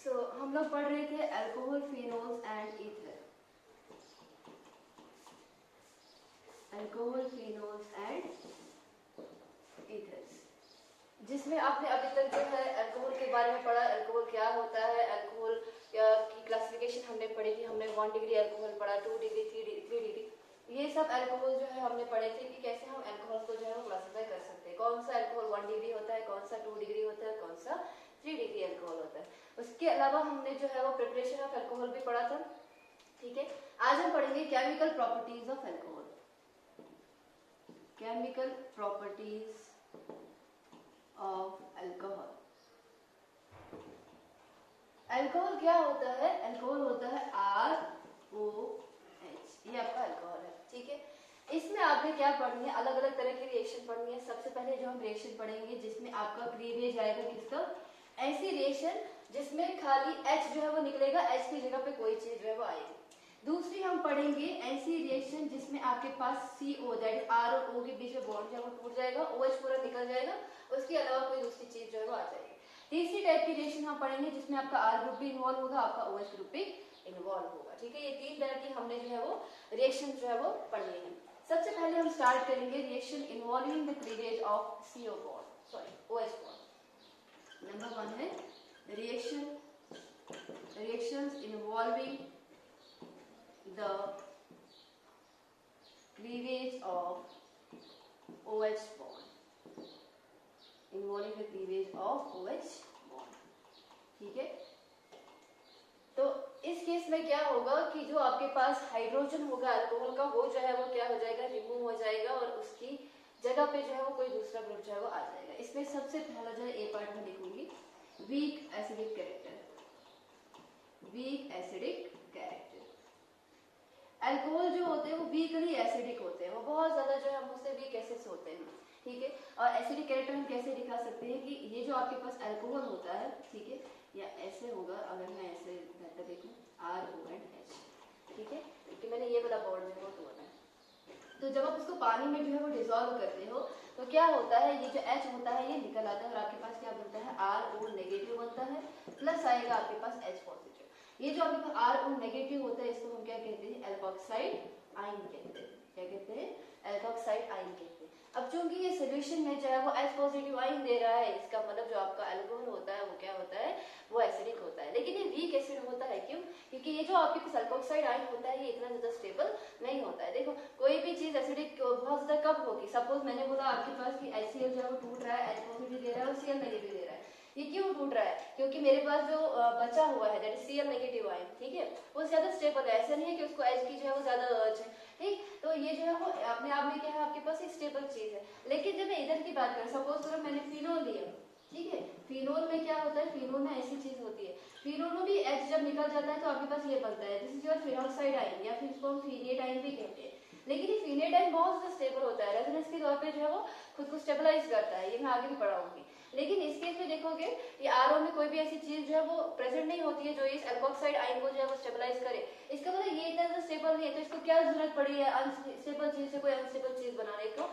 हम लोग पढ़ रहे थे alcohol, phenols and ether. Alcohol, phenols and ethers, जिसमें आपने अभी तक जो है अल्कोहल के बारे में पढ़ा, अल्कोहल क्या होता है, अल्कोहल की क्लासिफिकेशन हमने पढ़ी थी। हमने 1 डिग्री अल्कोहल पढ़ा, 2 डिग्री, 3 डिग्री, ये सब अल्कोहल जो है हमने पढ़े थे कि कैसे हम अल्कोहल को जो है वो क्लासिफाई कर सकते हैं। कौन सा अल्कोहल 1 डिग्री होता है, कौन सा 2 डिग्री होता है, कौन सा 3 डिग्री अल्कोहल होता है। उसके अलावा हमने जो है वो प्रिपरेशन ऑफ अल्कोहल भी पढ़ा था। ठीक है, आज हम पढ़ेंगे chemical properties of alcohol. Chemical properties of alcohol. Alcohol क्या होता है? अल्कोहल होता है ROH, ये आपका अल्कोहल है। ठीक है, इसमें आपने क्या पढ़नी है, अलग अलग तरह की रिएक्शन पढ़नी है। सबसे पहले जो हम रिएक्शन पढ़ेंगे जिसमें आपका क्लीवेज आएगा किसका? ऐसी रिएक्शन जिसमें खाली H जो है वो निकलेगा, H की जगह पे कोई चीज जो है वो आएगी। दूसरी हम पढ़ेंगे ऐसी रिएक्शन जिसमें आपके पास CO दैट इज R और O के बीच में बॉन्ड जो है वो टूट जाएगा, OH पूरा निकल जाएगा, उसके अलावा कोई दूसरी चीज जो है वो आ जाएगी। तीसरी टाइप की रिएक्शन हम पढ़ेंगे जिसमें आपका R ग्रुप भी इन्वॉल्व होगा, आपका OH ग्रुप भी इन्वॉल्व होगा। ठीक है, ये 3 तरह की हमने जो है वो रिएक्शन जो है वो पढ़नी है। सबसे पहले हम स्टार्ट करेंगे reaction involving the cleavage of CO bond, sorry OH bond. Number 1 है reactions involving the cleavage of OH bond, involving the cleavage of OH bond. ठीक है, तो इस केस में क्या होगा कि जो आपके पास हाइड्रोजन होगा अल्कोहल का, वो जो है वो क्या हो जाएगा, रिमूव हो जाएगा और उसकी जगह पे जो है वो कोई दूसरा ग्रुप जो है वो आ जाएगा। इसमें सबसे पहला जो है ए पार्ट में लिखूंगी weak acidic character. Weak acidic character, alcohol जो होते हैं वो वीकली एसिडिक होते हैं, वो बहुत ज्यादा जो है हमसे वीक एसिड्स होते हैं। ठीक है, और एसिडिक कैरेक्टर हम कैसे दिखा सकते हैं कि ये जो आपके पास अल्कोहल होता है, ठीक है, या ऐसे होगा, अगर मैं ऐसे बेहतर देखूं ROH, ठीक है, क्योंकि मैंने ये वाला बॉन्ड जो है वो तोड़ना है। तो जब आप इसको पानी में जो है वो डिसॉल्व करते हो तो क्या होता है, ये जो H होता है ये निकल आता है और आपके पास क्या बनता है, RO नेगेटिव बनता है, प्लस आएगा आपके पास H पॉजिटिव। ये जो आपके पास RO नेगेटिव होता है इसको हम क्या कहते हैं, एल्कोक्साइड आयन कहते हैं। क्या कहते हैं? एल्कोक्साइड आयन कहते हैं। अब चूंकि ये सोल्यूशन में जो है वो H पॉजिटिव आयन दे रहा है, इसका मतलब जो आपका अल्कोहल होता है वो क्या होता है, वो एसिडिक होता है। लेकिन ये वीक एसिड होता है, क्यों? क्योंकि ये जो आपके पास अल्कोक्साइड आयन होता है ये इतना ज्यादा स्टेबल नहीं होता है। देखो कोई भी चीज एसिडिक बहुत ज्यादा कब होगी, सपोज मैंने बोला आपके पास कि HCl जो है वो टूट रहा है, H पॉजिटिव दे रहा है और Cl नेगेटिव दे रहा है। ये क्यों टूट रहा है? क्योंकि मेरे पास जो बचा हुआ है that is Cl negative ion, ठीक है, वो ज्यादा स्टेबल है। ऐसा नहीं है कि उसको H की जो है वो ज्यादा अर्ज है, ठीक, तो ये जो है वो अपने आप में क्या है, आपके पास एक स्टेबल चीज है। लेकिन जब मैं इधर की बात करूं, सपोज करो मैंने फिनोल लिया, ठीक है, फिनोल में क्या होता है, फिनोल में ऐसी चीज होती है, फिनोल में भी H जब निकल जाता है तो आपके पास ये बनता है, this is your phenoxide ion, या फिर इसको हम फिनेट आयन भी कहते हैं। लेकिन ये फिनेट आयन बहुत ज्यादा स्टेबल होता है, रेजोनेंस के तौर पे जो है वो खुद को स्टेबलाइज करता है, ये मैं आगे भी पढ़ाऊंगी। लेकिन इस केस में देखोगे ये RO में कोई भी ऐसी चीज जो है वो प्रेजेंट नहीं होती है जो इस एल्कोक्साइड आयन को जो है वो स्टेबलाइज करे। इसका मतलब ये इतना स्टेबल नहीं है, तो इसको क्या जरूरत पड़ी है अनस्टेबल चीज से कोई अनस्टेबल चीज बनाने को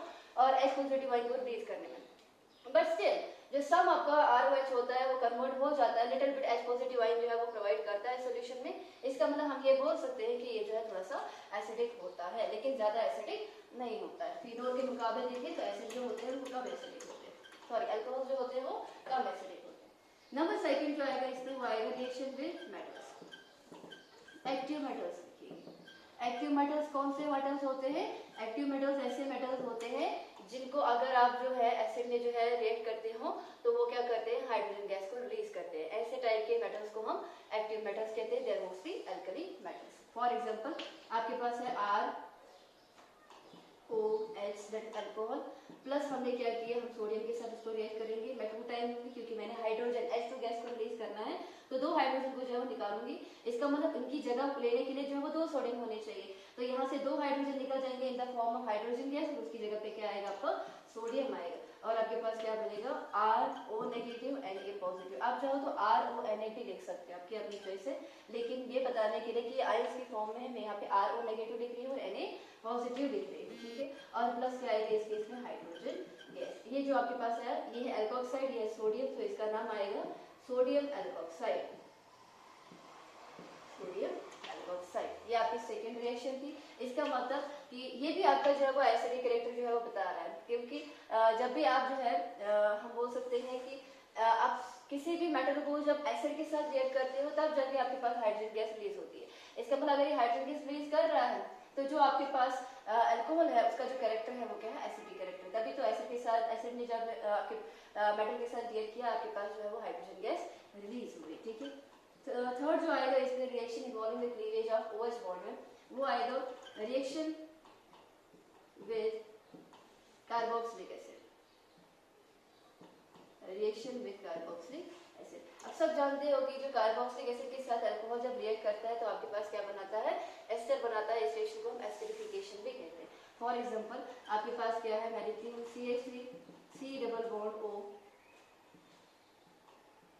और H पॉजिटिव आयन को रिलीज करने में। बट स्टिल जो सम आपका ROH होता है वो कन्वर्ट हो जाता है, little bit H positive ion जो है वो प्रोवाइड करता है सॉल्यूशन में। इसका मतलब हम ये बोल सकते हैं कि ये जो है थोड़ा सा एसिडिक होता है, लेकिन ज्यादा एसिडिक नहीं होता है। फिनोल के मुकाबले देखिए तो एसिड जो होते हैं वो कम एसिडिक होते हैं, सॉरी अल्कोहल जो होते हैं वो कम एसिडिक होते हैं। नंबर सेकंड जो आएगा इसमें वो आएगा reaction with metals, active metals. Active metals कौन से मेटल्स होते हैं? एक्टिव मेटल्स ऐसे मेटल्स होते हैं जिनको अगर आप जो है एसिड में जो है रिएक्ट करते हो तो वो क्या करते हैं, हाइड्रोजन गैस को रिलीज करते हैं। ऐसे टाइप के मेटल्स को हम एक्टिव मेटल्स कहते हैं, they are mostly alkali metals. For example आपके पास है ROH दैट अल्कोहल, प्लस हमने क्या किया, हम सोडियम के साथ इसको रिएक्ट करेंगे। मैं 2 टाइम लूंगी क्योंकि मैंने हाइड्रोजन H2 गैस को रिलीज करना है, तो 2 हाइड्रोजन को जो है वो निकालूंगी। इसका मतलब इनकी जगह लेने के लिए जो है वो 2 सोडियम होने चाहिए, तो यहाँ से 2 हाइड्रोजन निकल जाएंगे in the form of hydrogen gas, और उसकी जगह पे क्या आएगा आपका सोडियम आएगा, और आपके पास क्या बनेगा RO नेगेटिव Na पॉजिटिव। आप चाहो तो RONA भी लिख सकते हैं, आपकी अपनी चॉइस है, लेकिन ये बताने के लिए कि आयंस की फॉर्म में मैं यहाँ पे RO नेगेटिव लिख रही हूँ और Na पॉजिटिव लिख रही हूँ, ठीक है, और प्लस क्या आएगा इस केस में हाइड्रोजन गैस। ये जो आपके पास है ये है एल्कोक्साइड, ये है सोडियम, तो इसका नाम आएगा सोडियम एल्कोक्साइड। Sodium alkoxide. ये आपकी सेकेंड रिएक्शन थी। इसका मतलब कि ये भी आपका जो है वो एसिडिक कैरेक्टर जो है वो बता रहा है, क्योंकि जब भी आप जो है हम बोल सकते हैं कि आप किसी भी मेटल को जब एसिड के साथ रिएक्ट करते हो तब जाके आपके पास हाइड्रोजन गैस रिलीज होती है। इसका मतलब अगर ये हाइड्रोजन गैस रिलीज कर रहा है तो जो आपके पास अल्कोहल है उसका जो कैरेक्टर है वो क्या है, एसिडिक कैरेक्टर। तभी तो एसिड के साथ, एसिड ने जब आपके मेटल के साथ रिएक्ट किया, आपके पास जो है वो हाइड्रोजन गैस रिलीज हुई। ठीक है, थर्ड जो आएगा इसमें reaction involving the cleavage of OH bond में, वो आएगा reaction with carboxylic acid. Reaction with carboxylic acid, अब सब जानते हो कि जो कार्बोक्सिलिक एसिड के साथ अल्कोहल जब रिएक्ट करता है तो आपके पास क्या बनाता है, एस्टर बनाता है। इस रिएक्शन को हम एसिडिफिकेशन भी कहते हैं। फॉर एग्जांपल आपके पास क्या है, मैं लिखती हूँ CH3 C double bond O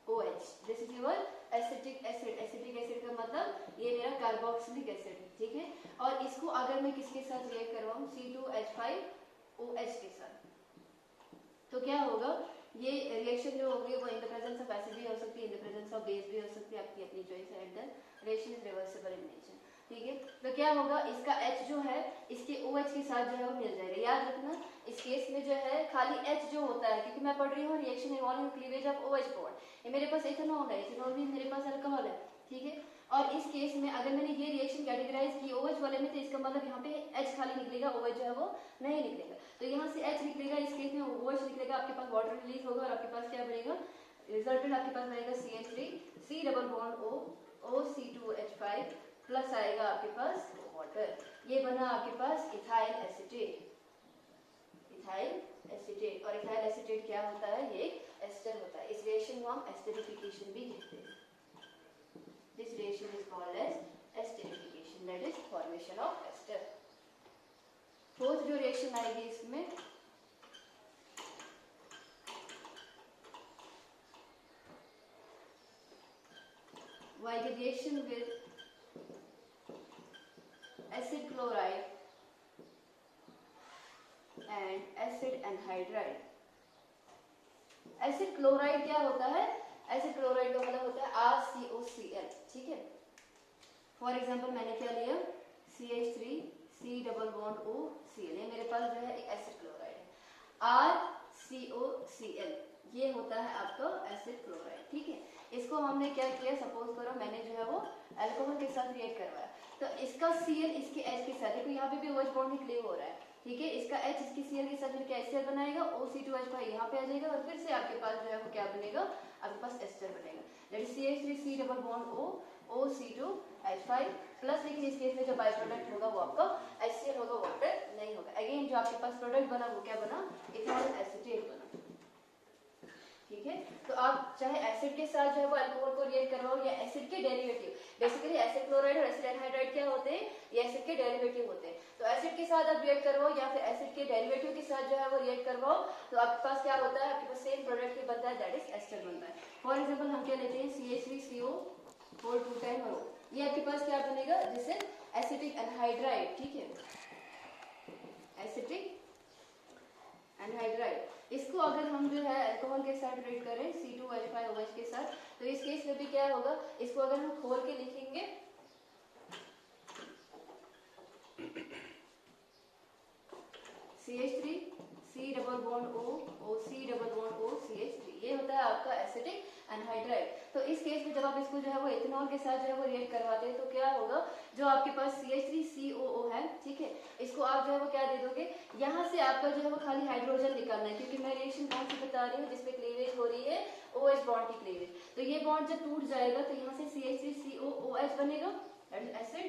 OH, this is your acetic acid. Acetic acid का मतलब ये मेरा कार्बोक्सिलिक एसिड है। ठीक है, और इसको अगर मैं किसके साथ रिएक्ट करवाऊं, C2H5OH के साथ, तो क्या होगा, ये रिएक्शन जो होगी वो in the presence of acid भी हो सकती है, in the presence of base भी हो सकती है, आपकी अपनी चॉइस है। And then reaction is reversible in nature. ठीक है, तो क्या होगा, इसका H जो है इसके OH के साथ जो है वो मिल जाएगा। याद रखना इस केस में जो है खाली H जो होता है, क्योंकि मैं पढ़ रही हूँ reaction involving cleavage of OH bond, ये मेरे पास इथेनॉल है, इथेनॉल भी मेरे पास अल्कोहल है। ठीक है, और इस केस में अगर मैंने ये रिएक्शन कैटेगराइज की OH वाले में, तो इसका मतलब यहाँ पे H खाली निकलेगा, OH जो है वो नहीं निकलेगा। तो यहाँ से H निकलेगा, इस केस में OH निकलेगा, आपके पास वाटर रिलीज होगा और आपके पास क्या बनेगा, रिजल्टेंट आपके पास बनेगा CH3 C double bond O OC2H5 plus आएगा आपके पास वाटर। ये बना आपके पास इथाइल एसीटेट। इथाइल एसीटेट, और इथाइल एसीटेट क्या होता है, ये एक एस्टर होता है। इस रिएक्शन को हम एस्टरिफिकेशन भी कहते हैं। This reaction is called as esterification, that is formation of ester. Fourth जो रिएक्शन आएगी इसमें, while the reaction with acid chloride and acid anhydride। Acid chloride क्या होता है, एसिड क्लोराइड का मतलब होता है RCOCl। ठीक है, फॉर एग्जांपल मैंने क्या लिया, CH3 C double bond OCl, ये मेरे पास जो है एक एसिड क्लोराइड है। RCOCl ये होता है आपका एसिड क्लोराइड। ठीक है, इसको हमने क्या किया, सपोज करो मैंने जो है वो अल्कोहल के साथ रिएक्ट करवाया, तो इसका Cl इसके H के साथ, देखो यहाँ पे भी OH बॉन्ड निकले हो रहा है। ठीक है, इसका H इसकी Cl के साथ मिलकर एस्टर बनाएगा, OC2H5 यहाँ पे आ जाएगा और फिर से आपके पास जो है वो क्या बनेगा, आपके पास एस्टर बनेगा, that is CH3 C double bond O OC2H5 plus, लेकिन इस केस में जो बाय प्रोडक्ट होगा वो आपका HCl होगा, वाटर नहीं होगा। अगेन जो आपके पास प्रोडक्ट बना वो क्या बना, इथाइल एसीटेट बना। ठीक है, तो आप चाहे एसिड के साथ जो है वो अल्कोहल को रिएक्ट करवाओ या एसिड के डेरिवेटिव, बेसिकली एसिड क्लोराइड और एसिड एनहाइड्राइड क्या होते हैं, ये एसिड के डेरिवेटिव होते हैं। तो एसिड के साथ आप रिएक्ट करवाओ या फिर एसिड के डेरिवेटिव के साथ जो है वो रिएक्ट करवाओ, तो आपके पास क्या होता है, आपके पास सेम प्रोडक्ट ही बनता है, दैट इज एस्टर बनता है। फॉर एग्जांपल हम क्या लेते हैं, CH3CO होल 2 टाइम O, ये आपके पास क्या बनेगा, दिस इज एसिटिक एनहाइड्राइड। ठीक है, एसिटिक एनहाइड्राइड, इसको अगर हम जो है अल्कोहल के साथ रिएक्ट करें C2H5OH के साथ, तो इस केस में भी क्या होगा, इसको अगर हम खोल के लिखेंगे CH3 C double bond O OC double bond O CH3, ये होता है आपका एसिटिक एनहाइड्राइड। तो इस केस में जब आप इसको जो है वो इथेनॉल के साथ जो है वो रिएक्ट करवाते हैं, तो क्या होगा, जो आपके पास CH3COO है, ठीक है, इसको आप जो है वो क्या दे दोगे, यहाँ से आपका जो है वो खाली हाइड्रोजन निकालना है, क्योंकि मैं रिएक्शन कौन सी बता रही हूँ जिसपे क्लीवेज हो रही है, OH बॉन्ड की क्लीवेज। तो ये बॉन्ड जब टूट जाएगा तो यहाँ से CH3COOH बनेगा, एसिड,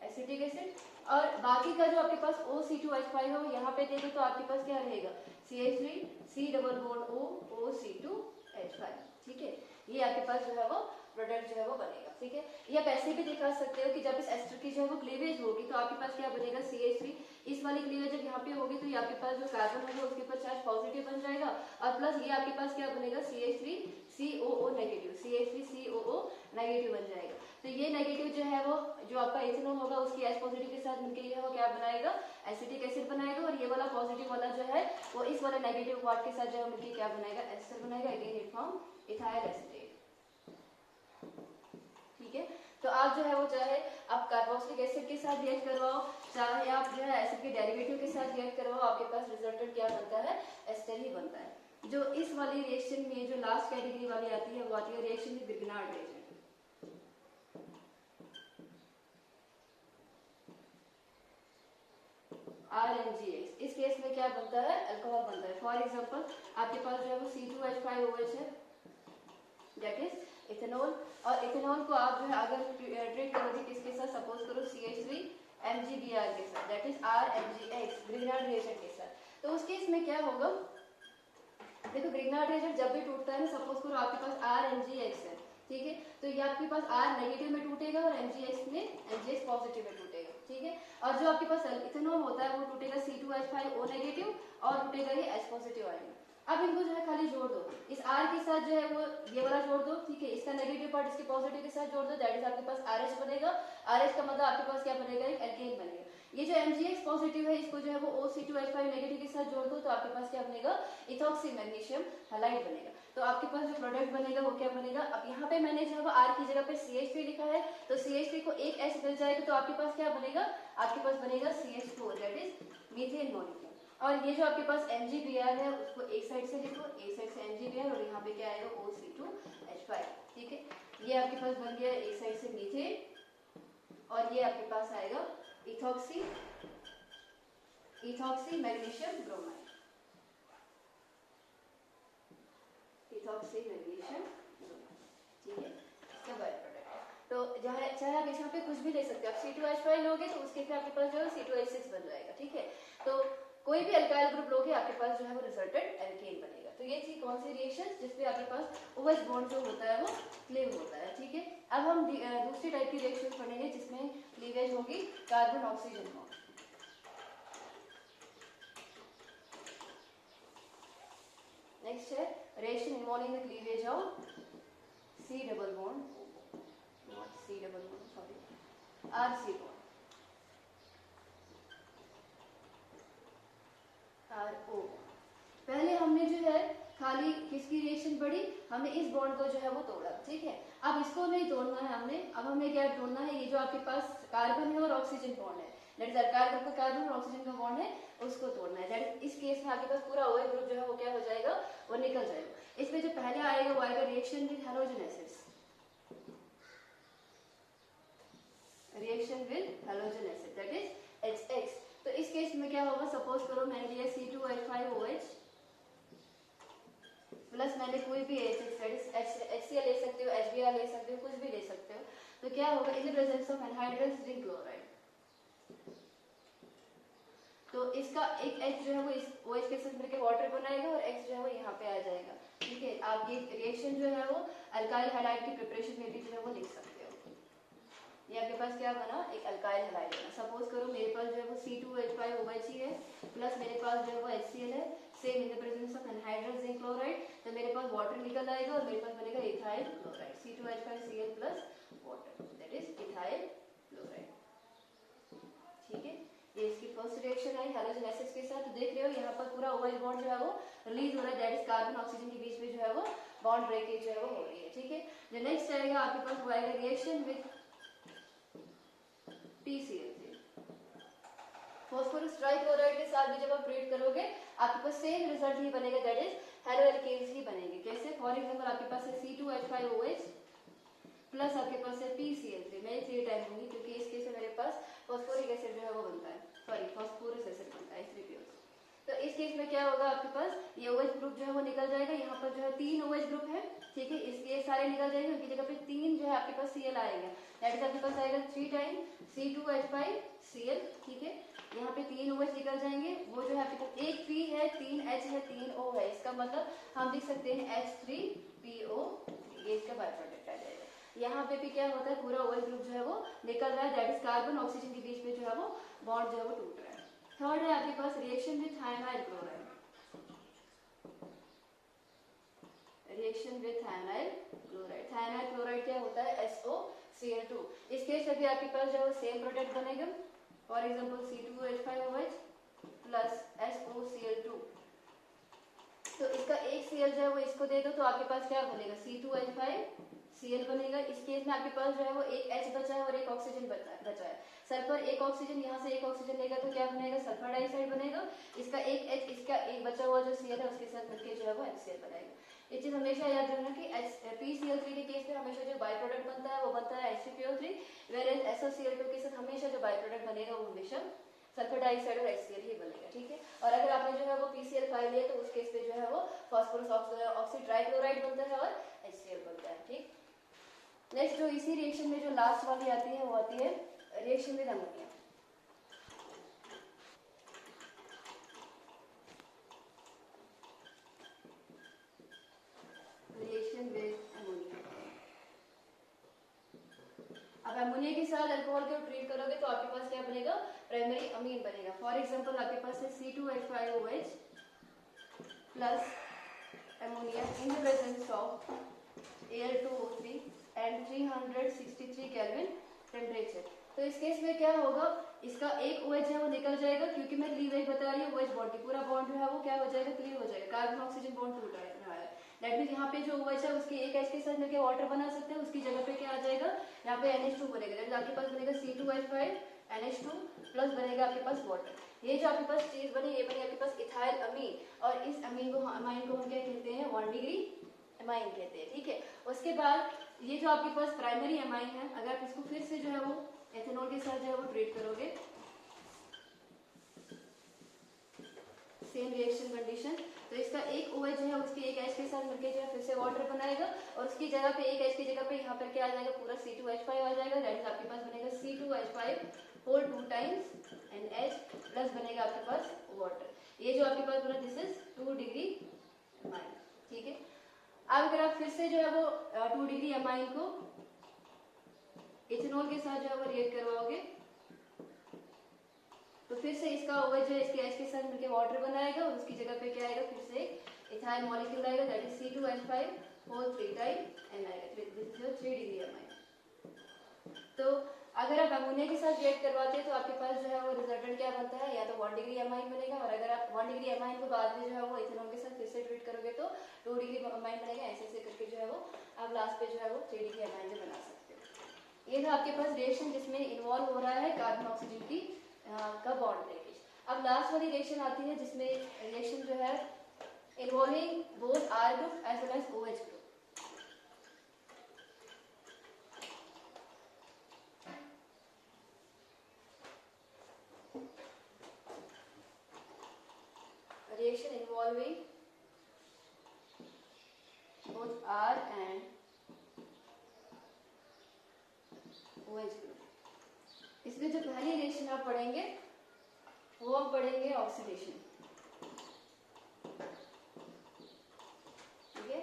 एसिटिक एसिड, और बाकी का जो आपके पास OC2H5 है वो यहाँ पे दे दो, तो आपके पास क्या रहेगा, CH3 C double bond O OC2H5। ठीक है, ये आपके पास जो है वो प्रोडक्ट जो है वो बनेगा। ठीक है, ये आप ऐसे भी दिखा सकते हो कि जब इस एस्टर की जो है वो क्लीवेज होगी तो आपके पास क्या बनेगा, CH3, इस वाली क्लीवेज जब यहाँ पे होगी तो ये आपके पास जो कार्बन होगा उसके ऊपर चार्ज पॉजिटिव बन जाएगा, और प्लस ये आपके पास क्या बनेगा, CH3COO नेगेटिव, CH3COO नेगेटिव बन जाएगा। तो ये नेगेटिव जो है वो जो आपका इथेनॉल होगा उसकी H पॉजिटिव के साथ मिलकर ये वो क्या बनाएगा, एसिटिक एसिड बनाएगा, और ये वाला पॉजिटिव वाला जो है वो इस वाले नेगेटिव पार्ट के साथ जो है मिलकर क्या बनाएगा, एस्टर बनाएगा, again it form ethyl acetate. ठीक है, तो आप जो चाहे आप कार्बोक्सिलिक एसिड के साथ रिएक्ट करवाओ, चाहे आप जो है एसिड के डेरिवेटिव के साथ रिएक्ट करवाओ, आपके पास रिजल्टेंट क्या बनता है, एस्टर ही बनता है। जो इस वाली रिएक्शन में जो लास्ट कैटेगरी वाली आती है वो आती है reaction with Grignard reagent, RMGX। इस केस में क्या बनता है, अल्कोहल बनता है। फॉर एग्जांपल आपके पास जो है वो C2H5OH है, दैट इज इथेनॉल, और इथेनॉल को आप जो है अगर ट्रीट करोगे किसके साथ, सपोज करो CH3MgBr के साथ, that is RMGX, Grignard reagent के साथ। तो उस केस में क्या होगा, देखो ग्रिग्नार्ड रिएजेंट जब भी टूटता है ना, सपोज करो आपके पास RMGX है, ठीक है, तो ये आपके पास R नेगेटिव में टूटेगा और MgX पॉजिटिव में टूटेगा, ठीक है। और जो आपके पास इथेनॉल होता है वो टूटेगा C2H5O नेगेटिव और टूटेगा ये H पॉजिटिव आएगा। अब इनको जो है खाली जोड़ दो, इस R के साथ जो है वो ये वाला जोड़ दो, ठीक है, इसका नेगेटिव पार्ट इसके पॉजिटिव के साथ जोड़ दो, दैट इज आपके पास RH बनेगा। RH का मतलब आपके पास क्या बनेगा, एक एल्केन बनेगा। ये जो MgX पॉजिटिव है इसको जो है वो OC2H5 नेगेटिव के साथ जोड़ दो, तो आपके पास क्या बनेगा, इथॉक्सी मैग्नीशियम हैलाइड बनेगा। तो आपके पास जो प्रोडक्ट बनेगा वो क्या बनेगा, अब यहाँ पे मैंने जो है वो R की जगह पे CH3 लिखा है, तो CH3 को एक H मिल जाएगा, तो आपके पास क्या बनेगा, आपके पास बनेगा CH4, that is methane molecule. और ये जो आपके पास MgBr है उसको एक साइड से लिखो, एक साइड से MgBr और यहाँ पे क्या आएगा OC2H5, ठीक है। ये आपके पास बन गया एक साइड से मीथेन और ये आपके पास आएगा ethoxy magnesium bromide, ethoxy magnesium bromide, ठीक है, इसका बाय प्रोडक्ट है। तो चाहे आप यहाँ पे कुछ भी ले सकते हो, आप C2H5 लोगे तो उसके फिर आपके पास जो है C2H6 बन जाएगा, ठीक है। तो कोई भी अल्काइल ग्रुप लोगे आपके पास जो है वो रिजल्टेंट एल्केन बनेगा। तो ये थी कौन सी रिएक्शन, जिसपे आपके पास OH बॉन्ड जो होता है वो क्लीव होता है, ठीक है। अब हम दूसरी टाइप की रिएक्शन पढ़ेंगे जिसमें क्लीवेज होगी कार्बन ऑक्सीजन बॉन्ड। नेक्स्ट है reaction involving the cleavage of C double bond, not C double bond, sorry, RC bond, RO। पहले हमने जो है खाली किसकी रिएक्शन पढ़ी, हमने इस बॉन्ड को जो है वो तोड़ा, ठीक है। अब इसको नहीं तोड़ना है हमने, अब हमें क्या तोड़ना है, ये जो आपके पास कार्बन है और ऑक्सीजन बॉन्ड है, दैट इज अल्काइल ग्रुप का कार्बन और ऑक्सीजन का बॉन्ड है, उसको तोड़ना है। दैट इस केस में आपके पास पूरा OH ग्रुप जो है वो क्या हो जाएगा, वो निकल जाएगा। इसमें जो पहले आएगा वो आएगा reaction with halogen acids, reaction with halogen acid, that is HX। तो इस केस में क्या होगा, सपोज करो मैंने लिया C2H5OH प्लस मैंने कोई भी HCl ले सकते हो, HBr ले सकते हो, कुछ भी ले सकते हो। तो क्या होगा, इन the presence of anhydrous zinc chloride, तो इसका एक H जो है वो इस OH के साथ मिलकर वाटर बनाएगा और X जो है वो यहाँ पे आ जाएगा, ठीक है। आप ये रिएक्शन जो है वो अल्काइल हैलाइड की प्रिपरेशन में भी जो है वो लिख सकते हो। ये आपके पास क्या बना, एक अल्काइल हैलाइड बना। सपोज करो मेरे पास जो है वो C2H5OH है प्लस मेरे पास जो है वो HCl है, same in the presence of anhydrous zinc chloride, तो मेरे पास वाटर निकल आएगा और मेरे पास बनेगा ethyl chloride, C2H5Cl plus water, that is ethyl chloride, ठीक है। ये इसकी first reaction I halogen acids के साथ। तो देख रहे हो यहाँ पर पूरा OH बॉन्ड जो है वो रिलीज हो रहा है, दैट इज कार्बन ऑक्सीजन के बीच में जो है वो बॉन्ड ब्रेकेज जो है वो हो रही है, ठीक है। जो नेक्स्ट आएगा आपके पास वो आएगा reaction with PCl3, phosphorus trichloride के साथ भी जब आप ट्रीट करोगे आपके पास सेम रिजल्ट ही बनेगा, दैट इज हेलोएल्केन्स ही बनेंगे। कैसे, फॉर एग्जांपल आपके पास है C2H5OH प्लस आपके पास है PCl3, मैं 3 टाइम लूंगी क्योंकि इस केस में मेरे पास फॉस्फोरिक एसिड जो है वो बनता है, सॉरी फॉस्फोरस एसिड बनता है, 3PO। तो इस केस में क्या होगा, आपके पास ये OH ग्रुप जो है वो निकल जाएगा, यहाँ पर जो है 3 OH ग्रुप है, ठीक है, इसके सारे निकल जाएंगे, उनकी जगह पे 3 जो है आपके पास Cl आएगा, दैट इज आपके पास आएगा 3 टाइम C2H5Cl, ठीक है। यहाँ पे 3 OH निकल जाएंगे, वो जो है आपके पास एक P है, 3 H है, 3 O है, इसका मतलब हम लिख सकते हैं H3PO, ये इसका बाय प्रोडक्ट आ जाएगा। यहाँ पे भी क्या होता है, पूरा OH ग्रुप जो है वो निकल रहा है, दैट इज कार्बन ऑक्सीजन के बीच में जो है वो बॉन्ड जो है वो टूट रहा है। थर्ड है आपके पास reaction with thionyl chloride, reaction with thionyl chloride. Thionyl chloride क्या होता है, SOCl2। इस केस में भी आपके पास जो है सेम प्रोडक्ट बनेगा, for example C2H5OH plus SOCl2। तो इसका एक Cl जो है वो इसको दे दो तो आपके पास क्या बनेगा, C2H5Cl बनेगा देखिएगा इस केस में आपके पास जो है वो एक H बचा है और एक ऑक्सीजन बचा है। सल्फर एक ऑक्सीजन, यहाँ से एक ऑक्सीजन लेगा तो क्या बनेगा, सल्फर डाइऑक्साइड बनेगा। इसका एक H, इसका एक बचा हुआ जो Cl है उसके साथ मिलकर जो है वो HCl बनाएगा। ये चीज हमेशा याद रखना कि PCl3 के केस में हमेशा जो बाई प्रोडक्ट बनता है वो बनता है H2PO3, वेयर SOCl2 के साथ हमेशा जो बाई प्रोडक्ट बनेगा वो हमेशा सल्फर डाइऑक्साइड और HCl ही बनेगा, ठीक है। और अगर आपने जो है वो PCl5 लिया तो उस केस पे जो है वो फास्फोरस ऑक्सी ट्राइक्लोराइड बनता है और HCl बनता है, ठीक। नेक्स्ट जो इसी रिएक्शन में जो लास्ट वाली आती है वो आती है reaction with ammonia. Reaction with ammonia. अब अमोनिया के साथ अल्कोहल को ट्रीट करोगे तो आपके पास क्या बनेगा, प्राइमरी अमीन बनेगा। फॉर एग्जांपल आपके पास है C2H5OH plus ammonia in the presence of Al2O3 and 363 kelvin temperature. तो इस केस में क्या होगा, इसका एक OH है वो निकल जाएगा, क्योंकि मैं क्लीवेज बता रही हूँ OH बॉन्ड की, पूरा बॉन्ड जो है वो क्या हो जाएगा, क्लीव हो जाएगा। कार्बन ऑक्सीजन बॉन्ड टूट रहा है, दैट मींस यहाँ पे जो OH है उसके एक H के साथ मिलकर वाटर बना सकते हैं, उसकी जगह पे क्या आ जाएगा, यहाँ पे NH2 बनेगा। दैट मींस आपके पास बनेगा C2H5 NH2 प्लस बनेगा आपके पास वाटर। ये जो आपके पास चीज बनी ये बनी आपके पास इथाइल अमीन, और इस अमीन को अमाइन को हम क्या कहते हैं, 1 डिग्री अमाइन कहते हैं, ठीक है। उसके बाद ये जो आपके पास प्राइमरी अमाइन है, अगर आप इसको फिर से जो है वो एथेनॉल के साथ जो है वो ट्रीट करोगे, सेम रिएक्शन कंडीशन, तो इसका एक OH जो है उसके एक H के साथ मिलकर जो है फिर से वाटर बनाएगा, और उसकी जगह पे एक H की जगह पे यहाँ पर क्या आ जाएगा, पूरा C2H5 आ जाएगा। दैट मींस आपके पास बनेगा C2H5 whole 2 times NH plus बनेगा आपके पास वाटर। ये जो आपके पास बना दिस इज 2 डिग्री अमाइन, ठीक है। अब अगर आप फिर से जो है वो 2 डिग्री अमाइन को इथेनॉल के साथ जो है वो रिएक्ट करवाओगे तो फिर से इसका OH जो है इसके H के साथ मिलकर वाटर बनाएगा, और उसकी जगह पे क्या आएगा, फिर से इथाइल मॉलिक्यूल आएगा, that is C2H5 whole 3 time N आएगा। This is your 3 degree amine. तो अगर आप अमोनिया के साथ रिएक्ट करवाते हैं तो आपके पास जो है वो रिजल्टेंट क्या बनता है, या तो 1 डिग्री अमाइन बनेगा, और अगर आप 1 डिग्री अमाइन को बाद में जो है वो इथेनॉल के साथ फिर से ट्रीट करोगे तो 2 डिग्री अमाइन बनेगा। ऐसे ऐसे करके जो है वो आप लास्ट पे जो है वो 3 डिग्री अमाइन जो बना सकते हो। ये था आपके पास रिएक्शन जिसमें इन्वॉल्व हो रहा है कार्बन ऑक्सीजन की का बॉन्ड ब्रेकेज। अब लास्ट वाली रिएक्शन आती है जिसमें रिएक्शन जो है involving both R group as well as OH group. Reaction involving both R and OH group। इसमें जो पहली रिएक्शन आप पढ़ेंगे वो हम पढ़ेंगे ऑक्सीडेशन, ठीक है।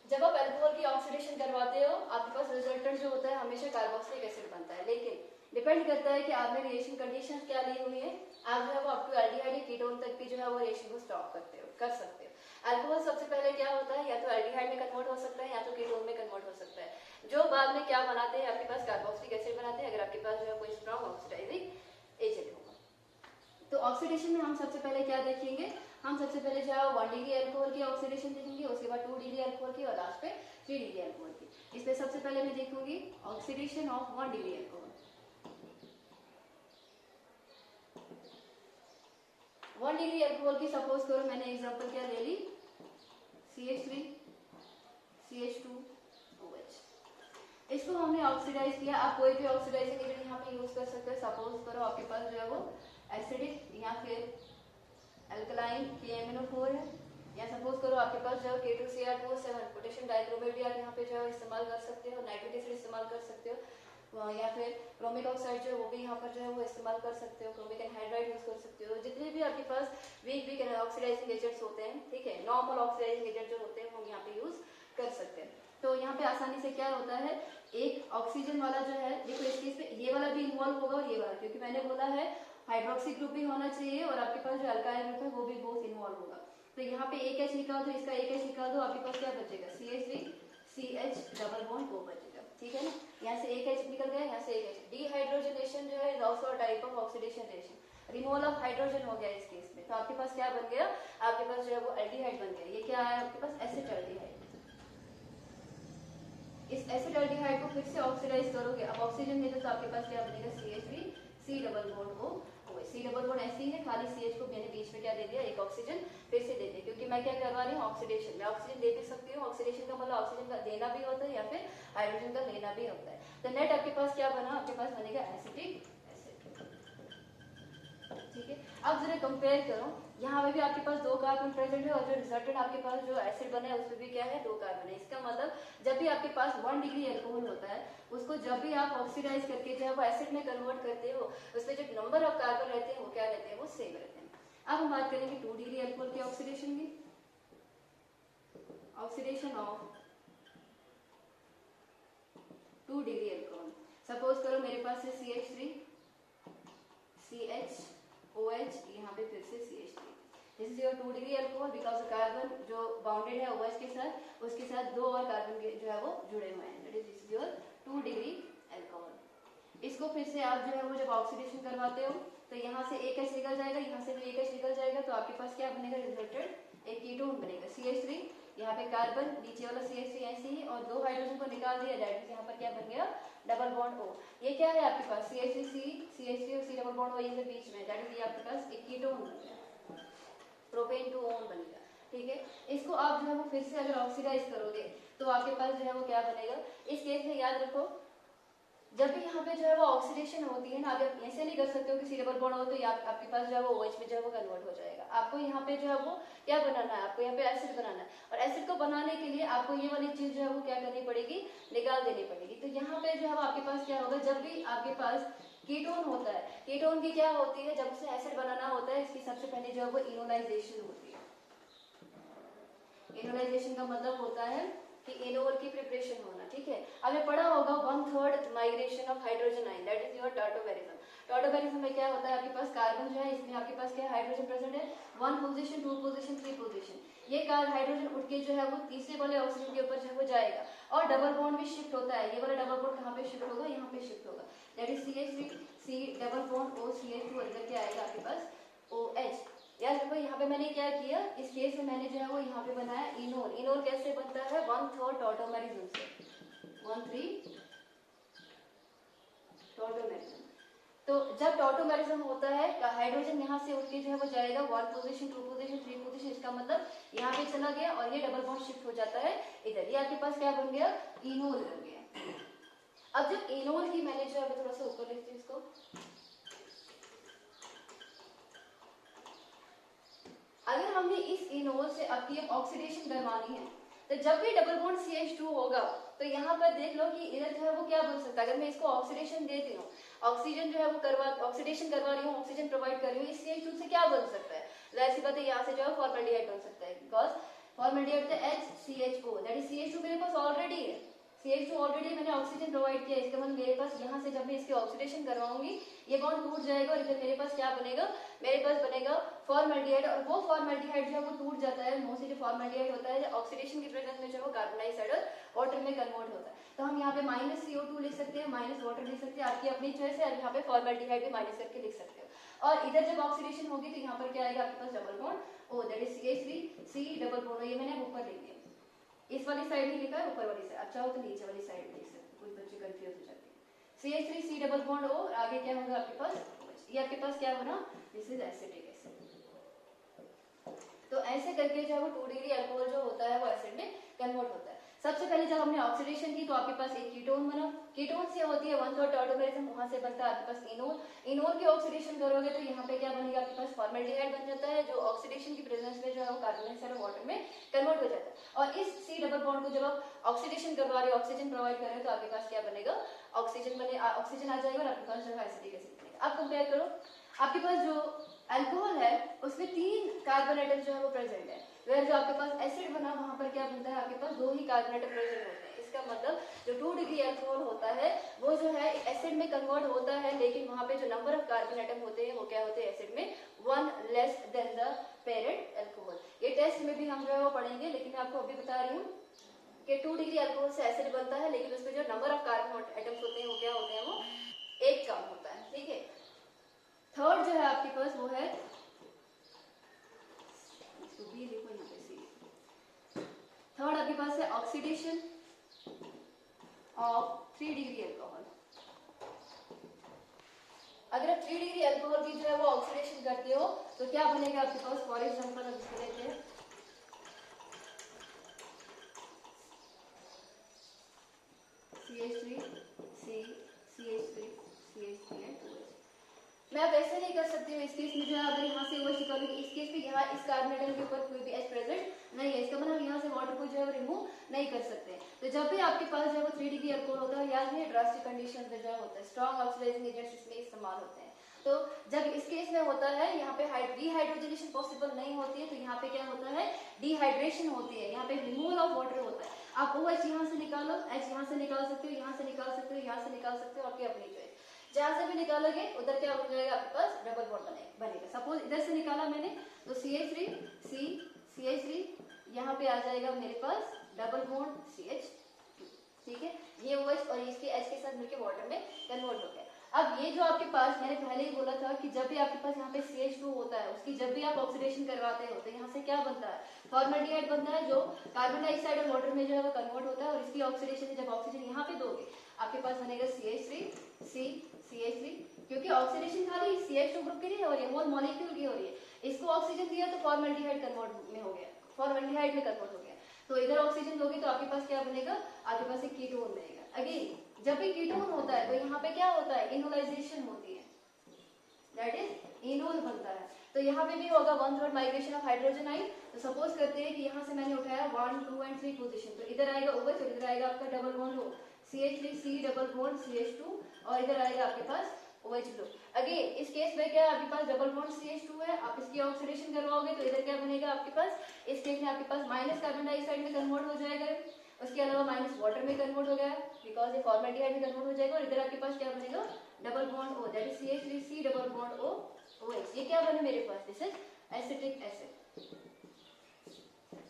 जब आप अल्कोहल की ऑक्सीडेशन करवाते हो आपके पास रिजल्टेंट जो होता है हमेशा कार्बोक्सिलिक एसिड बनता है, लेकिन डिपेंड करता है कि आपने रिएक्शन कंडीशन क्या ली हुई है। आप जो है वो अप टू एल्डिहाइड या कीटोन तक भी जो है वो रिएक्शन को स्टॉप कर सकते हो। अल्कोहल सबसे पहले क्या होता है, या तो एल्डिहाइड में कन्वर्ट हो सकता है या तो कीटोन में कन्वर्ट हो सकता है। जो बाद में क्या बनाते हैं, आपके पास कार्बोक्सिलिक एसिड बनाते हैं, अगर आपके पास जो है कोई स्ट्रॉन्ग ऑक्सीडाइजिंग एजेंट होगा। तो ऑक्सीडेशन में हम सबसे पहले क्या देखेंगे, हम सबसे पहले जो है 1 डिग्री अल्कोहल की ऑक्सीडेशन देखेंगे, उसके बाद 2 डिग्री अल्कोहल की, और लास्ट पे 3 डिग्री अल्कोहल की। इसमें सबसे पहले मैं देखूंगी oxidation of 1 degree alcohol. 1 degree alcohol की सपोज करो मैंने एग्जांपल क्या ले ली, CH3 CH2OH। इसको हमने ऑक्सीडाइज किया। आप कोई भी ऑक्सीडाइजिंग एजेंट यहाँ पे यूज कर सकते हैं। सपोज करो आपके पास जो है वो एसिडिक या फिर अल्कलाइन KMnO4 है, या सपोज करो आपके पास जो है K2Cr2O7 पोटेशियम डाइक्रोमेट भी आप यहाँ पे जो है इस्तेमाल कर सकते हो, नाइट्रिक एसिड इस्तेमाल कर सकते हो, या फिर क्रोमिक ऑक्साइड जो है वो भी यहाँ पर जो है वो इस्तेमाल कर सकते हो, क्रोमिक एनहाइड्राइड यूज कर सकते हो। जितने भी आपके पास वीक ऑक्सीडाइजिंग एजेंट्स होते हैं, ठीक है, नॉर्मल ऑक्सीडाइजिंग एजेंट जो होते हैं वो हम यहाँ पे यूज कर सकते हैं। तो यहाँ पे आसानी से क्या होता है, एक ऑक्सीजन वाला जो है, देखो इस केस में ये वाला भी इन्वॉल्व होगा और ये वाला, क्योंकि मैंने बोला है हाइड्रोक्सी ग्रुप भी होना चाहिए और आपके पास जो अल्काइल ग्रुप है वो भी बोथ इन्वॉल्व होगा। तो यहाँ पे एक H निकाल दो, इसका एक H निकाल दो, आपके पास क्या बचेगा, CH3 CH double bond O बचेगा, ठीक है ना। यहाँ से एक H निकल गया, यहाँ से एक H। डिहाइड्रोजनेशन जो है also type of oxidation reaction, removal of hydrogen हो गया इस केस में। तो आपके पास क्या बन गया, आपके पास जो है वो एल्डिहाइड बन गया। ये क्या है आपके पास, एसिटाल्डिहाइड। इस एसिडाल्डिहाइड को फिर से ऑक्सीडाइज करोगे, अब ऑक्सीजन देते तो आपके पास क्या बनेगा CH3 C double bond O C double bond ऐसे ही है, खाली CH को मैंने बीच में क्या दे दिया, एक ऑक्सीजन फिर से दे दिया, क्योंकि मैं क्या करवा रही हूँ ऑक्सीडेशन, मैं ऑक्सीजन दे भी सकती हूँ, ऑक्सीडेशन का मतलब ऑक्सीजन का देना भी होता है या फिर हाइड्रोजन का लेना भी होता है। तो नेट आपके पास क्या बना, आपके पास बनेगा एसिटिक एसिड। ठीक है, अब जरा कंपेयर करो, यहाँ पे भी आपके पास 2 कार्बन प्रेजेंट है और जो रिजल्टेंट आपके पास जो एसिड बना है उसमें भी क्या है, 2 कार्बन है। इसका मतलब जब भी आपके पास 1 डिग्री अल्कोहल होता है, उसको जब भी आप ऑक्सीडाइज करके जो है वो एसिड में कन्वर्ट करते हो, उसमें जो नंबर ऑफ कार्बन रहते हैं वो क्या रहते हैं, वो सेम रहते हैं। अब हम बात करेंगे 2 डिग्री अल्कोहल के ऑक्सीडेशन की। Oxidation of 2 degree alcohol, suppose करो मेरे पास है CH3 CHOH, यहाँ पे फिर से CH3, this is your 2 degree alcohol because carbon जो बाउंडेड है OH के साथ, उसके साथ 2 और कार्बन के जो है वो जुड़े हुए हैं, that is this is your 2 degree alcohol. इसको फिर से आप जो है वो जब ऑक्सीडेशन करवाते हो तो यहाँ से एक H निकल जाएगा, यहाँ से भी एक H निकल जाएगा, तो आपके पास क्या बनेगा, रिजल्टेड एक कीटोन बनेगा CH3, यहाँ पे कार्बन नीचे वाला CH3 ऐसे ही, और 2 हाइड्रोजन को निकाल दिया, दैट मींस यहाँ पर क्या बन गया, डबल बॉन्ड O। ये क्या है आपके पास CH3 और C डबल बॉन्ड O ये बीच में, दैट इज ये आपके पास एक कीटोन बन गया, प्रोपेन टू ओन बन गया। ठीक है, इसको आप जो है वो फिर से अगर ऑक्सीडाइज करोगे तो आपके पास जो है वो क्या बनेगा, इस केस में याद रखो जब भी यहाँ पे जो है वो ऑक्सीडेशन होती है ना, आप ऐसे नहीं कर सकते हो कि C डबल बॉन्ड हो तो आपके पास जो है वो OH में जो है वो कन्वर्ट हो जाएगा। आपको यहाँ पे जो है वो क्या बनाना है, आपको यहाँ पे एसिड बनाना है, और एसिड को बनाने के लिए आपको ये वाली चीज जो है वो क्या करनी पड़ेगी, निकाल देनी पड़ेगी। तो यहाँ पे जो है वो आपके पास क्या होगा, जब भी आपके पास कीटोन होता है, कीटोन की क्या होती है, जब उसे एसिड बनाना होता है, इसकी सबसे पहले जो है वो इनोलाइजेशन होती है। इनोलाइजेशन का मतलब होता है कि इनोल की प्रिपरेशन होना। ठीक है, आपने पढ़ा होगा 1/3 migration of hydrogen ion, that is your tautomerism. Tautomerism में क्या होता है, आपके पास कार्बन जो है इसमें आपके पास क्या हाइड्रोजन प्रेजेंट है, 1 पोजीशन 2 पोजीशन 3 पोजीशन, ये हाइड्रोजन उठ के जो है वो तीसरे वाले ऑक्सीजन के ऊपर जो है वो जाएगा, और डबल बॉन्ड भी शिफ्ट होता है, ये वाला डबल बॉन्ड कहाँ पे शिफ्ट होगा, यहाँ पे शिफ्ट होगा, that is CH3 C double bond O CH2 और इधर क्या आएगा आपके पास OH। यार देखो यहाँ पे मैंने क्या किया, इस केस में मैंने जो है वो यहाँ पे बनाया इनोल। इनोल कैसे बनता है, 1/3 टॉर्टोमेरिज्म से, 1/3 टॉर्टोमेरिज्म। तो जब टॉर्टोमेरिज्म होता है, हाइड्रोजन यहाँ से उठ के जो है वो जाएगा 1 पोजीशन 2 पोजीशन 3 पोजीशन, इसका मतलब यहाँ पे चला गया और ये डबल बॉन्ड शिफ्ट हो जाता है इधर, ये आपके पास क्या बन गया, इनोल बन गया। अब जब इनोल की मैंने जो है थोड़ा सा ऊपर लिखती हूँ इसको, अगर हमने इस इनोल से आपकी अब ऑक्सीडेशन करवानी है, तो जब भी डबल बॉन्ड CH2 होगा तो यहाँ पर देख लो कि इधर जो है वो क्या बन सकता है, अगर मैं इसको ऑक्सीडेशन देती हूँ, ऑक्सीजन जो है वो ऑक्सीडेशन करवा रही हूँ, ऑक्सीजन प्रोवाइड कर रही हूँ, इस CH2 से क्या बन सकता है, ऐसी बात है यहाँ से जो है फॉर्मेल्डिहाइड बन सकता है, बिकॉज फॉर्मेल्डिहाइड से HCHO, दैट इज CH2 मेरे पास ऑलरेडी है, CH2 ऑलरेडी मैंने ऑक्सीजन प्रोवाइड किया, इसका मतलब मेरे पास यहाँ से जब मैं इसकी ऑक्सीडेशन करवाऊंगी ये बॉन्ड टूट जाएगा और इधर मेरे पास क्या बनेगा, मेरे पास बनेगा फॉर्मेल्डिहाइड, और वो फॉर्मेल्डिहाइड जो है वो टूट जाता है, मोस्टली जो फॉर्मेल्डिहाइड होता है ऑक्सीडेशन की प्रेजेंस में जो है वो कार्बोनाइज्ड साइड वाटर में कन्वर्ट होता है। तो हम यहाँ पे -CO2 लिख सकते हैं, माइनस वाटर लिख सकते हैं, आपकी अपनी चॉइस है, यहाँ पे फॉर्मेल्डिहाइड भी माइनस करके लिख सकते हो। और इधर जब ऑक्सीडेशन होगी तो यहाँ पर क्या आएगा आपके पास double bond O, that is CH3 C double bond, ये मैंने ऊपर लिख दिया, इस वाली साइड ही लिखा है, ऊपर वाली साइड, अब चाहो तो नीचे वाली साइड लिख सकते, कुछ बच्चे कंफ्यूज हो जाते हैं। CH3 C double bond O, आगे क्या होगा आपके पास, ये आपके पास क्या बना, दिस इज एसिटिक एसिड। तो ऐसे करके जो है वो 2 डिग्री अल्कोहल जो होता है वो एसिड में कन्वर्ट होता है। सबसे पहले जब हमने ऑक्सीडेशन की तो आपके पास एक कीटोन बना, कीटोन से होती है 1/3 टॉर्टोमेरिज्म, वहां से बनता है आपके पास इनोल, इनोल की ऑक्सीडेशन करोगे तो यहाँ पे क्या बनेगा आपके पास फॉर्मेल्डिहाइड बन जाता है, जो ऑक्सीडेशन की प्रेजेंस में जो है वो कार्बोनाइज्ड वाटर में कन्वर्ट हो जाता है। और इस C डबल बॉन्ड को जब आप ऑक्सीडेशन करवा रहे हो, ऑक्सीजन प्रोवाइड कर रहे हो, तो आपके पास क्या बनेगा, ऑक्सीजन आ जाएगा और आपके पास जो है एसिटिक एसिड बनेगा। अब कंपेयर करो, आपके पास जो अल्कोहल है उसमें 3 कार्बन एटम जो है वो प्रेजेंट है, वेयर जो आपके पास एसिड बना वहां पर क्या बनता है, आपके पास 2 ही कार्बन एटम प्रेजेंट होते हैं। इसका मतलब जो 2 डिग्री अल्कोहल होता है वो जो है एसिड में कन्वर्ट होता है, लेकिन वहां पे जो नंबर ऑफ कार्बन एटम होते हैं वो क्या होते हैं एसिड में, 1 less than the parent alcohol. ये टेस्ट में भी हम जो है वो पढ़ेंगे, लेकिन मैं आपको अभी बता रही हूँ कि 2 डिग्री अल्कोहल से एसिड बनता है, लेकिन उसमें जो नंबर ऑफ कार्बन एटम्स होते हैं वो क्या होते हैं, वो एक कम होता है। ठीक है, थर्ड जो है आपके पास वो है, थर्ड आपके पास है ऑक्सीडेशन, ऑफ 3 डिग्री अल्कोहल। अगर आप 3 डिग्री अल्कोहल की जो है वो ऑक्सीडेशन करते हो तो क्या बनेगा आपके पास? फॉर एग्जाम्पल हम इसको लेते हैं CH3 C CH3 CH3 and 2H। मैं अब ऐसे नहीं कर सकती हूँ इस केस में जो है, अगर यहाँ से OH निकालूंगी इस केस में, यहाँ इस कार्बन एटम के ऊपर कोई भी H प्रेजेंट नहीं है, इसका मतलब यहाँ से वाटर को जो है वो रिमूव नहीं कर सकते। तो जब भी आपके पास जो है वो 3 डिग्री अल्कोहल होता है, याद है ड्रास्टिक कंडीशन पे जो होता है स्ट्रॉन्ग ऑक्सीडाइजिंग एजेंट्स इसमें इस्तेमाल होते हैं। तो जब इस केस में होता है यहाँ पे डिहाइड्रोजनेशन पॉसिबल नहीं होती है, तो यहाँ पे क्या होता है? डिहाइड्रेशन होती है, यहाँ पे रिमूवल ऑफ वाटर होता है। आप OH यहाँ से निकालो, H यहाँ से निकाल सकते हो, यहाँ से निकाल सकते हो, यहाँ से निकाल सकते हो, आपकी अपनी चॉइस। जहां से भी निकालोगे उधर क्या हो जाएगा आपके पास? डबल बॉन्ड बनेगा। सपोज इधर से निकाला मैंने तो CH3 C CH3 यहाँ पे आ जाएगा मेरे पास डबल बॉन्ड CH2, ठीक है? ये OH और इसके H के साथ मिलकर वाटर में कन्वर्ट हो गया। अब ये जो आपके पास, मैंने पहले ही बोला था कि जब भी आपके पास यहाँ पे CH2 होता है, उसकी जब भी आप ऑक्सीडेशन करवाते हो तो यहाँ से क्या बनता है? फॉर्मल्डिहाइड बनता है, जो कार्बन डाइऑक्साइड और वाटर में जो है वो कन्वर्ट होता है, और इसकी ऑक्सीडेशन जब ऑक्सीजन यहाँ पे दोगे आपके पास बनेगा CH3 C CH3, क्योंकि ऑक्सीडेशन खाली CH2 ग्रुप के लिए हो रही है, होल मॉलिक्यूल की हो रही है। इसको ऑक्सीजन दिया तो फॉर्मल्डिहाइड कन्वर्ट में हो गया, फॉर्मल्डिहाइड में कन्वर्ट हो गया। तो इधर ऑक्सीजन दोगे तो आपके पास क्या बनेगा? आपके पास एक कीटोन बनेगा। अगेन जब भी कीटोन होता है तो यहाँ पे क्या होता है? इनोलाइजेशन होती है, दैट इज इनोल बनता है। तो यहाँ पे भी होगा 1/3 माइग्रेशन ऑफ हाइड्रोजन आयन। तो सपोज करते हैं कि यहाँ से मैंने उठाया 1 2 एंड 3 पोजीशन, तो इधर आएगा OH और इधर आएगा आपका double bond O CH3 C double bond CH2 और इधर आएगा आपके पास OH ग्रुप। अगेन इस केस में क्या आपके पास डबल बॉन्ड CH2 है, आप इसकी ऑक्सीडेशन करवाओगे तो इधर क्या बनेगा आपके पास? इस केस में आपके पास माइनस कार्बन डाइऑक्साइड में कन्वर्ट हो जाएगा, उसके अलावा माइनस वाटर में कन्वर्ट हो गया बिकॉज ये फॉर्मल्डिहाइड में कन्वर्ट हो जाएगा, और इधर आपके पास क्या बनेगा? Double bond O that is CH3 C double bond O OH। ये क्या बने मेरे पास? This is acetic acid.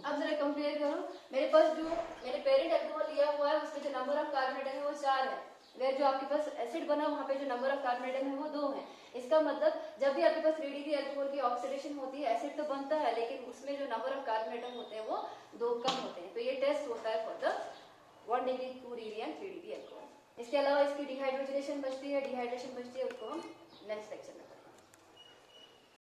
अब जरा कंपेयर करो, मेरे पास जो मैंने पेरेंट अल्कोहल लिया हुआ है उसमें जो नंबर ऑफ कार्बन एटम है वो 4 है, वेयर जो आपके पास एसिड बना वहां पे जो नंबर ऑफ कार्बन एटम है वो 2 है। इसका मतलब जब भी आपके पास 3 डिग्री अल्कोहल की ऑक्सीडेशन होती है एसिड तो बनता है, लेकिन उसमें जो नंबर ऑफ कार्बन एटम होते हैं वो 2 कम होते हैं। तो ये टेस्ट होता है for the 1 degree 2 degree and 3 degree alcohol. इसके अलावा इसकी डिहाइड्रोजनेशन बचती है, डिहाइड्रेशन बचती है, उसको हम नेक्स्ट सेक्शन में